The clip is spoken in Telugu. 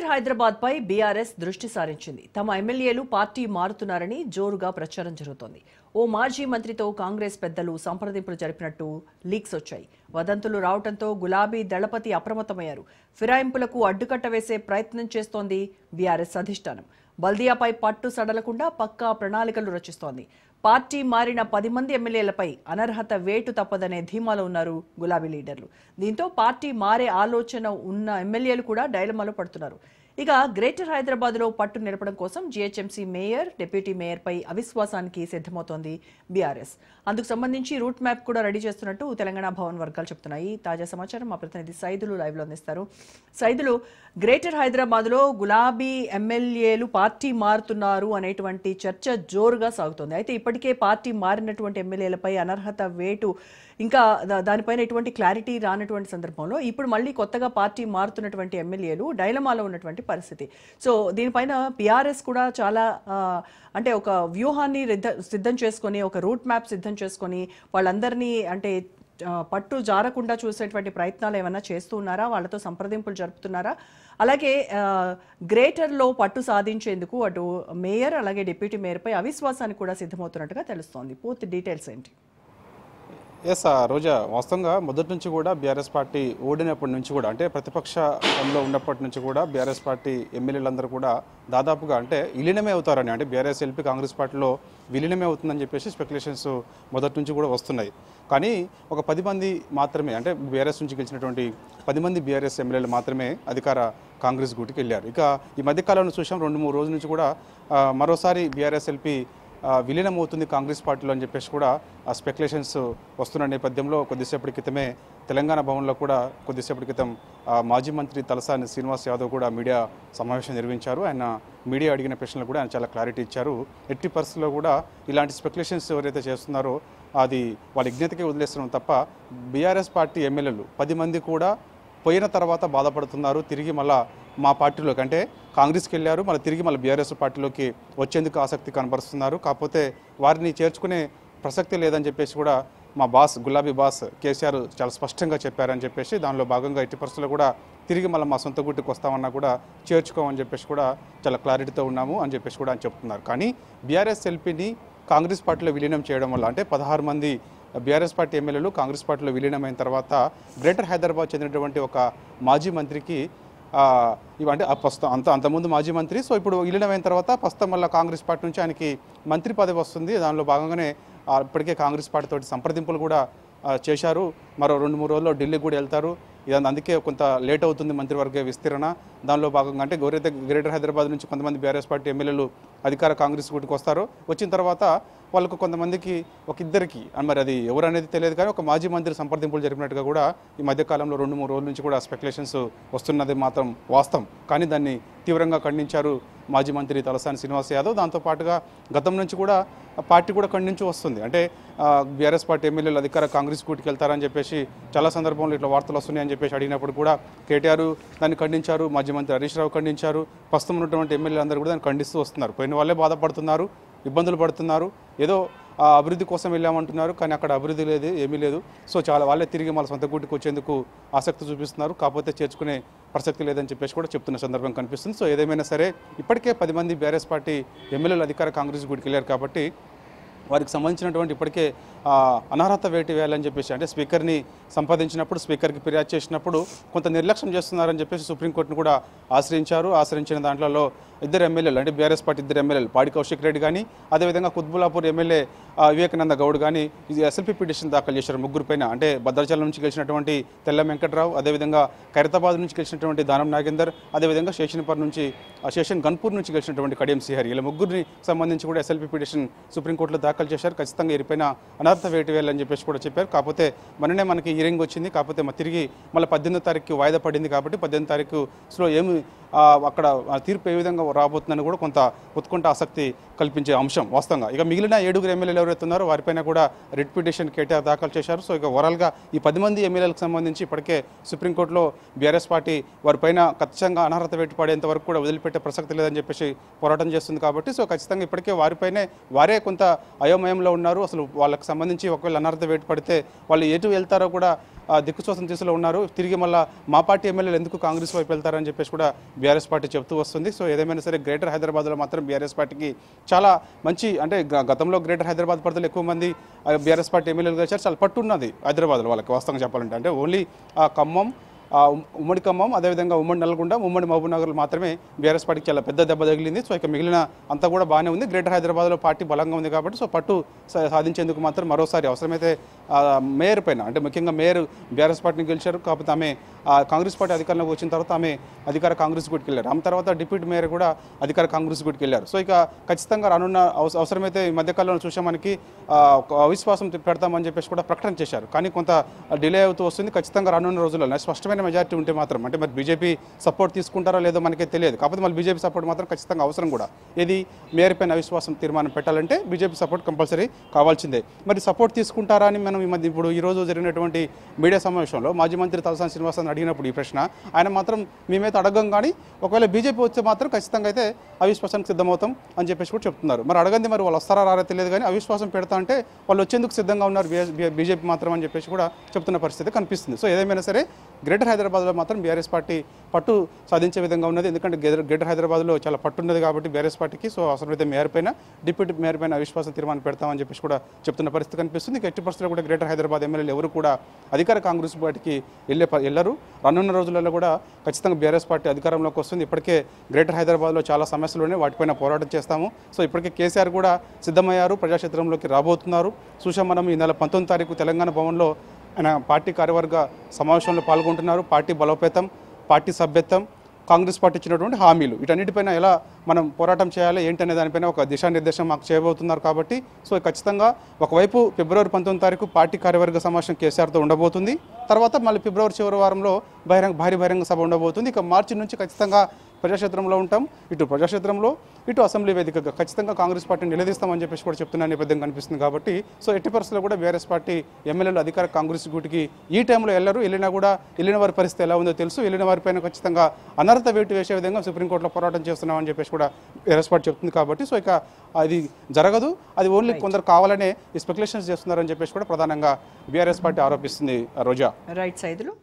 గ్రేటర్ హైదరాబాద్ పై బీఆర్ఎస్ దృష్టి సారించింది. తమ ఎమ్మెల్యేలు పార్టీ మారుతున్నారని జోరుగా ప్రచారం జరుగుతోంది. ఓ మాజీ మంత్రితో కాంగ్రెస్ పెద్దలు సంప్రదింపులు జరిపినట్టు లీక్స్ వచ్చాయి. వదంతులు రావడంతో గులాబీ దళపతి అప్రమత్తమయ్యారు. ఫిరాయింపులకు అడ్డుకట్ట వేసే ప్రయత్నం చేస్తోంది బీఆర్ఎస్ అధిష్టానం. బల్దియాపై పట్టు సడలకుండా పక్కా ప్రణాళికలు రచిస్తోంది. పార్టీ మారిన 10 మంది ఎమ్మెల్యేలపై అనర్హత వేటు తప్పదనే ధీమాలో ఉన్నారు గులాబీ లీడర్లు. దీంతో పార్టీ మారే ఆలోచన ఉన్న ఎమ్మెల్యేలు కూడా డైలమాలో పడుతున్నారు. ఇక గ్రేటర్ హైదరాబాద్లో పట్టు నిలపడం కోసం జీహెచ్ఎంసీ మేయర్, డిప్యూటీ మేయర్పై అవిశ్వాసానికి సిద్ధమవుతోంది బీఆర్ఎస్. అందుకు సంబంధించి రూట్ మ్యాప్ కూడా రెడీ చేస్తున్నట్టు తెలంగాణ భవన్ వర్గాలు చెబుతున్నాయి. తాజా సమాచారం మా ప్రతినిధి సైదులు లైవ్లో అందిస్తారు. సైదులు, గ్రేటర్ హైదరాబాద్లో గులాబీ ఎమ్మెల్యేలు పార్టీ మారుతున్నారు అనేటువంటి చర్చ జోరుగా సాగుతోంది. అయితే ఇప్పటికే పార్టీ మారినటువంటి ఎమ్మెల్యేలపై అనర్హత వేటు ఇంకా దానిపైన ఎటువంటి క్లారిటీ రానటువంటి సందర్భంలో ఇప్పుడు మళ్ళీ కొత్తగా పార్టీ మారుతున్నటువంటి ఎమ్మెల్యేలు డైలమాలో ఉన్నటువంటి పరిస్థితి. సో దీనిపైన బీఆర్ఎస్ కూడా చాలా అంటే ఒక వ్యూహాన్ని సిద్ధం చేసుకొని, ఒక రూట్ మ్యాప్ సిద్ధం చేసుకొని వాళ్ళందరినీ అంటే పట్టు జారకుండా చూసేటువంటి ప్రయత్నాలు ఏమైనా చేస్తూ ఉన్నారా? వాళ్ళతో సంప్రదింపులు జరుపుతున్నారా? అలాగే గ్రేటర్లో పట్టు సాధించేందుకు అటు మేయర్ అలాగే డిప్యూటీ మేయర్పై అవిశ్వాసానికి కూడా సిద్ధమవుతున్నట్టుగా తెలుస్తోంది. పూర్తి డీటెయిల్స్ ఏంటి? ఎస్ రోజా, వాస్తవంగా మొదటి నుంచి కూడా బీఆర్ఎస్ పార్టీ ఓడినప్పటి నుంచి కూడా అంటే ప్రతిపక్షంలో ఉన్నప్పటి నుంచి కూడా బీఆర్ఎస్ పార్టీ ఎమ్మెల్యేలందరూ కూడా దాదాపుగా అంటే విలీనమే అవుతారని, అంటే బీఆర్ఎస్ ఎల్పీ కాంగ్రెస్ పార్టీలో విలీనమే అవుతుందని చెప్పేసి స్పెక్యులేషన్స్ మొదటి నుంచి కూడా వస్తున్నాయి. కానీ ఒక 10 మంది మాత్రమే, అంటే బీఆర్ఎస్ నుంచి గెలిచినటువంటి 10 మంది బీఆర్ఎస్ ఎమ్మెల్యేలు మాత్రమే అధికార కాంగ్రెస్ గూటికి వెళ్ళారు. ఇక ఈ మధ్యకాలంలో చూసాం 2-3 రోజుల నుంచి కూడా మరోసారి బీఆర్ఎస్ ఎల్పీ విలీనం అవుతుంది కాంగ్రెస్ పార్టీలో అని చెప్పేసి కూడా ఆ స్పెక్యులేషన్స్ వస్తున్న నేపథ్యంలో కొద్దిసేపటి క్రితమే తెలంగాణ భవన్లో కూడా కొద్దిసేపటి క్రితం మాజీ మంత్రి తలసాని శ్రీనివాస్ యాదవ్ కూడా మీడియా సమావేశం నిర్వహించారు. ఆయన మీడియా అడిగిన ప్రశ్నలు కూడా ఆయన చాలా క్లారిటీ ఇచ్చారు. ఎట్టి పరిస్థితుల్లో కూడా ఇలాంటి స్పెక్యులేషన్స్ ఎవరైతే చేస్తున్నారో అది వాళ్ళ విజ్ఞతకే వదిలేస్తున్నాం తప్ప బీఆర్ఎస్ పార్టీ ఎమ్మెల్యేలు 10 మంది కూడా పోయిన తర్వాత బాధపడుతున్నారు. తిరిగి మళ్ళా మా పార్టీలోకి అంటే కాంగ్రెస్కి వెళ్ళారు, మళ్ళీ తిరిగి మళ్ళీ బీఆర్ఎస్ పార్టీలోకి వచ్చేందుకు ఆసక్తి కనబరుస్తున్నారు. కాకపోతే వారిని చేర్చుకునే ప్రసక్తి లేదని చెప్పేసి కూడా మా బాస్ గులాబీ బాస్ కేసీఆర్ చాలా స్పష్టంగా చెప్పారని చెప్పేసి దానిలో భాగంగా ఎట్టి పరిస్థితుల్లో కూడా తిరిగి మళ్ళీ మా సొంత గుట్టుకు వస్తామన్నా కూడా చేర్చుకోమని చెప్పేసి కూడా చాలా క్లారిటీతో ఉన్నాము అని చెప్పేసి కూడా ఆయన చెప్తున్నారు. కానీ బీఆర్ఎస్ ఎల్పీని కాంగ్రెస్ పార్టీలో విలీనం చేయడం వల్ల అంటే 16 మంది బీఆర్ఎస్ పార్టీ ఎమ్మెల్యేలు కాంగ్రెస్ పార్టీలో విలీనమైన తర్వాత గ్రేటర్ హైదరాబాద్ చెందినటువంటి ఒక మాజీ మంత్రికి ఇవంటే అంతకుముందు మాజీ మంత్రి, సో ఇప్పుడు విలీనమైన తర్వాత ప్రస్తుతం మళ్ళీ కాంగ్రెస్ పార్టీ నుంచి ఆయనకి మంత్రి పదవి వస్తుంది. దానిలో భాగంగానే ఇప్పటికే కాంగ్రేస్ పార్టీతో సంప్రదింపులు కూడా చేశారు. మరో 2-3 రోజుల్లో ఢిల్లీకి కూడా వెళ్తారు. ఇదంతా అందుకే కొంత లేట్ అవుతుంది మంత్రివర్గ విస్తరణ. దానిలో భాగంగా అంటే గ్రేటర్ హైదరాబాద్ నుంచి కొంతమంది బీఆర్ఎస్ పార్టీ ఎమ్మెల్యేలు అధికార కాంగ్రెస్ గుడికి వస్తారు. వచ్చిన తర్వాత వాళ్ళకు కొంతమందికి ఇద్దరికి మరి అది ఎవరు అనేది తెలియదు, కానీ ఒక మాజీ మంత్రి సంప్రదింపులు జరిపినట్టుగా కూడా ఈ మధ్యకాలంలో 2-3 రోజుల నుంచి కూడా స్పెక్యులేషన్స్ వస్తున్నది మాత్రం వాస్తవం. కానీ దాన్ని తీవ్రంగా ఖండించారు మాజీ మంత్రి తలసాని శ్రీనివాస్ యాదవ్. దాంతోపాటుగా గతం నుంచి కూడా పార్టీ కూడా ఖండించి వస్తుంది. అంటే బీఆర్ఎస్ పార్టీ ఎమ్మెల్యేలు అధికార కాంగ్రెస్ కూటికి వెళ్తారని చెప్పేసి చాలా సందర్భంలో ఇట్లా వార్తలు వస్తున్నాయని చెప్పేసి అడిగినప్పుడు కూడా కేటీఆర్ దాన్ని ఖండించారు, మాజీ మంత్రి హరీష్ రావు ఖండించారు. ప్రస్తుతం ఉన్నటువంటి ఎమ్మెల్యేలు అందరూ కూడా దాన్ని ఖండిస్తూ వస్తున్నారు. పోయిన వాళ్ళే బాధపడుతున్నారు, ఇబ్బందులు పడుతున్నారు, ఏదో అభివృద్ధి కోసం వెళ్ళామంటున్నారు, కానీ అక్కడ అభివృద్ధి లేదు, ఏమీ లేదు. సో చాలా వాళ్ళే తిరిగి మన సొంత గుడికి వచ్చేందుకు ఆసక్తి చూపిస్తున్నారు. కాకపోతే చేర్చుకునే ప్రసక్తి లేదని చెప్పేసి కూడా చెప్తున్న సందర్భం కనిపిస్తుంది. సో ఏదేమైనా సరే ఇప్పటికే 10 మంది బీఆర్ఎస్ పార్టీ ఎమ్మెల్యేలు అధికార కాంగ్రెస్ గుడికి వెళ్ళారు కాబట్టి వారికి సంబంధించినటువంటి ఇప్పటికే అనర్హత వేటు వేయాలని చెప్పేసి అంటే స్పీకర్ని సంపాదించినప్పుడు స్పీకర్కి ఫిర్యాదు చేసినప్పుడు కొంత నిర్లక్ష్యం చేస్తున్నారని చెప్పేసి సుప్రీంకోర్టును కూడా ఆశ్రయించారు. ఆశ్రయించిన దాంట్లో 2 ఎమ్మెల్యేలు అంటే బీఆర్ఎస్ పార్టీ 2 ఎమ్మెల్యేలు పాడి కౌశిక్ రెడ్డి కానీ అదేవిధంగా కుత్బుల్లాపూర్ ఎమ్మెల్యే వివేకానంద గౌడ్ కానీ ఎస్ఎల్పీ పిటిషన్ దాఖలు చేశారు 3 పైన. అంటే భద్రాచలం నుంచి గెలిచినటువంటి తెల్ల వెంకట్రావు, అదేవిధంగా ఖైరతాబాద్ నుంచి గెలిచినటువంటి దానం నాగేందర్, అదేవిధంగా శేషన్ గన్పూర్ నుంచి గెలిచినటువంటి కడియం శ్రీహరి, ఇలా 3ని సంబంధించి కూడా ఎస్ఎల్పీ పిటిషన్ సుప్రీంకోర్టులో దాఖలు చేశారు. ఖచ్చితంగా వీరిపైన అనర్హత వేటు వేయాలని చెప్పేసి కూడా చెప్పారు. కాకపోతే మననే మనకి హియరింగ్ వచ్చింది, కాకపోతే తిరిగి మళ్ళీ 18వ తారీఖుకి వాయిదా పడింది కాబట్టి 18వ తారీఖులో ఏమి అక్కడ తీర్పు ఏ విధంగా రాబోతుందని కూడా కొంత ఉత్కంఠ ఆసక్తి కల్పించే అంశం వాస్తవంగా. ఇక మిగిలిన 7 ఎమ్మెల్యేలు ఎవరైతే ఉన్నారో వారిపైన కూడా రిట్ పిటిషన్ కేటీఆర్ దాఖలు చేశారు. సో ఇక ఓవరాల్గా ఈ 10 మంది ఎమ్మెల్యేలకు సంబంధించి ఇప్పటికే సుప్రీంకోర్టులో బీఆర్ఎస్ పార్టీ వారిపైన ఖచ్చితంగా అనర్హత వేటు పడేంత వరకు కూడా వదిలిపెట్టే ప్రసక్తి లేదని చెప్పేసి పోరాటం చేస్తుంది కాబట్టి సో ఖచ్చితంగా ఇప్పటికే వారిపైనే వారే కొంత అయోమయంలో ఉన్నారు. అసలు వాళ్ళకి సంబంధించి ఒకవేళ అనర్హత వేటు పడితే వాళ్ళు ఎటు వెళ్తారో కూడా దిక్కుచోసం దిశలో ఉన్నారు. తిరిగి మళ్ళీ మా పార్టీ ఎమ్మెల్యేలు ఎందుకు కాంగ్రెస్ వైపు వెళ్తారని చెప్పేసి కూడా బీఆర్ఎస్ పార్టీ చెప్తూ వస్తుంది. సో ఏదేమైనా సరే గ్రేటర్ హైదరాబాద్లో మాత్రం బీఆర్ఎస్ పార్టీకి చాలా మంచి అంటే గతంలో గ్రేటర్ హైదరాబాద్ పరిధిలో ఎక్కువ మంది బీఆర్ఎస్ పార్టీ ఎమ్మెల్యేలు కలిసారు. చాలా పట్టున్నది హైదరాబాద్లో వాళ్ళకి వాస్తవంగా చెప్పాలంటే. అంటే ఓన్లీ ఖమ్మం, ఉమ్మడి ఖమ్మం, అదేవిధంగా ఉమ్మడి నల్గొండ, ఉమ్మడి మహబూబ్నగర్లో మాత్రమే బీఆర్ఎస్ పార్టీకి చాలా పెద్ద దెబ్బ తగిలింది. సో ఇక మిగిలిన అంతా కూడా బాగానే ఉంది. గ్రేటర్ హైదరాబాద్లో పార్టీ బలంగా ఉంది కాబట్టి సో పట్టు సాధించేందుకు మాత్రం మరోసారి అవసరమైతే మేయర్ పైన అంటే ముఖ్యంగా మేయర్ బీఆర్ఎస్ పార్టీని గెలిచారు. కాకపోతే ఆమె కాంగ్రెస్ పార్టీ అధికారంలోకి వచ్చిన తర్వాత ఆమె అధికార కాంగ్రెస్ గుడికి వెళ్ళారు. ఆమె తర్వాత డిప్యూటీ మేయర్ కూడా అధికార కాంగ్రెస్ గుడికి వెళ్ళారు. సో ఇక ఖచ్చితంగా రానున్న అవసరమైతే ఈ మధ్యకాలంలో చూసే మనకి అవిశ్వాసం పెడతామని చెప్పేసి కూడా ప్రకటన చేశారు. కానీ కొంత డిలే అవుతూ వస్తుంది. ఖచ్చితంగా రానున్న రోజుల్లో స్పష్టమైన మెజారిటీ ఉంటే మాత్రం అంటే మరి బీజేపీ సపోర్ట్ తీసుకుంటారో లేదో మనకే తెలియదు. కాకపోతే మళ్ళీ బీజేపీ సపోర్ట్ మాత్రం ఖచ్చితంగా అవసరం కూడా. ఏది మేయర్ పైన అవిశ్వాసం తీర్మానం పెట్టాలంటే బీజేపీ సపోర్ట్ కంపల్సరీ కావాల్సిందే. మరి సపోర్ట్ తీసుకుంటారా అని మనం ఇప్పుడు ఈరోజు జరిగినటువంటి మీడియా సమావేశంలో మాజీ మంత్రి తలసాని శ్రీనివాసన్ అడిగినప్పుడు ఈ ప్రశ్న ఆయన మాత్రం మేమైతే అడగం, కానీ ఒకవేళ బీజేపీ వస్తే మాత్రం ఖచ్చితంగా అయితే అవిశ్వాసానికి సిద్ధమవుతాం అని చెప్పేసి కూడా చెప్తున్నారు. మరి అడగంది మరి వాళ్ళు వస్తారా రారా తెలియదు, కానీ అవిశ్వాసం పెడతా అంటే వాళ్ళు వచ్చేందుకు సిద్ధంగా ఉన్నారు బీజేపీ మాత్రం అని చెప్పేసి కూడా చెప్తున్న పరిస్థితి కనిపిస్తుంది. సో ఏదేమైనా సరే గ్రేటర్ హైదరాబాద్లో మాత్రం బీఆర్ఎస్ పార్టీ పట్టు సాధించే విధంగా ఉన్నది. ఎందుకంటే గ్రేటర్ హైదరాబాద్లో చాలా పట్టున్నది కాబట్టి బీఆర్ఎస్ పార్టీకి. సో అవసరమైతే మేయర్ పైన డిప్యూటీ మేయర్ పైన అవిశ్వాస తీర్మానం పెడతామని చెప్పేసి కూడా చెప్తున్న పరిస్థితి కనిపిస్తుంది. ఎట్టి పరిస్థితుల్లో కూడా గ్రేటర్ హైదరాబాద్ ఎమ్మెల్యేలు ఎవరు కూడా అధికార కాంగ్రెస్ పార్టీకి వెళ్ళరు. రానున్న రోజులలో కూడా ఖచ్చితంగా బీఆర్ఎస్ పార్టీ అధికారంలోకి వస్తుంది. ఇప్పటికే గ్రేటర్ హైదరాబాద్లో చాలా సమస్యలు ఉన్నాయి, వాటిపైన పోరాటం చేస్తాము. సో ఇప్పటికే కేసీఆర్ కూడా సిద్ధమయ్యారు, ప్రజాక్షేత్రంలోకి రాబోతున్నారు. చూసాం మనం ఈ నెల 19వ తారీఖు తెలంగాణ భవన్లో ఆయన పార్టీ కార్యవర్గ సమావేశంలో పాల్గొంటున్నారు. పార్టీ బలోపేతం, పార్టీ సభ్యత్వం, కాంగ్రెస్ పార్టీ ఇచ్చినటువంటి హామీలు వీటన్నిటిపైన ఎలా మనం పోరాటం చేయాలి ఏంటనే దానిపైన ఒక దిశానిర్దేశం మాకు చేయబోతున్నారు కాబట్టి సో ఖచ్చితంగా ఒకవైపు ఫిబ్రవరి 19వ తారీఖు పార్టీ కార్యవర్గ సమావేశం కేసీఆర్తో ఉండబోతుంది. తర్వాత మళ్ళీ ఫిబ్రవరి చివరి వారంలో భారీ బహిరంగ సభ ఉండబోతుంది. ఇక మార్చి నుంచి ఖచ్చితంగా ప్రజాక్షేత్రంలో ఉంటాం. ఇటు ప్రజాక్షేత్రంలో ఇటు అసెంబ్లీ వేదికగా ఖచ్చితంగా కాంగ్రెస్ పార్టీని నిలదీస్తామని చెప్పేసి కూడా చెప్తున్న నేపథ్యం కనిపిస్తుంది. కాబట్టి సో ఎట్టి పరిస్థితుల్లో కూడా బీఆర్ఎస్ పార్టీ ఎమ్మెల్యేలు అధికార కాంగ్రెస్ గుడికి ఈ టైంలో వెళ్ళినా కూడా వెళ్ళిన వారి పరిస్థితి ఎలా ఉందో తెలుసు. వెళ్ళిన వారిపైన ఖచ్చితంగా అనర్హత వేటు వేసే విధంగా సుప్రీంకోర్టులో పోరాటం చేస్తున్నామని చెప్పేసి కూడా బీఆర్ఎస్ పార్టీ చెప్తుంది. కాబట్టి సో ఇక అది జరగదు, అది ఓన్లీ కొందరు కావాలనే ఈ స్పెక్యులేషన్స్ చేస్తున్నారని చెప్పేసి కూడా ప్రధానంగా బీఆర్ఎస్ పార్టీ ఆరోపిస్తుంది. రోజా. రైట్ సైదులు.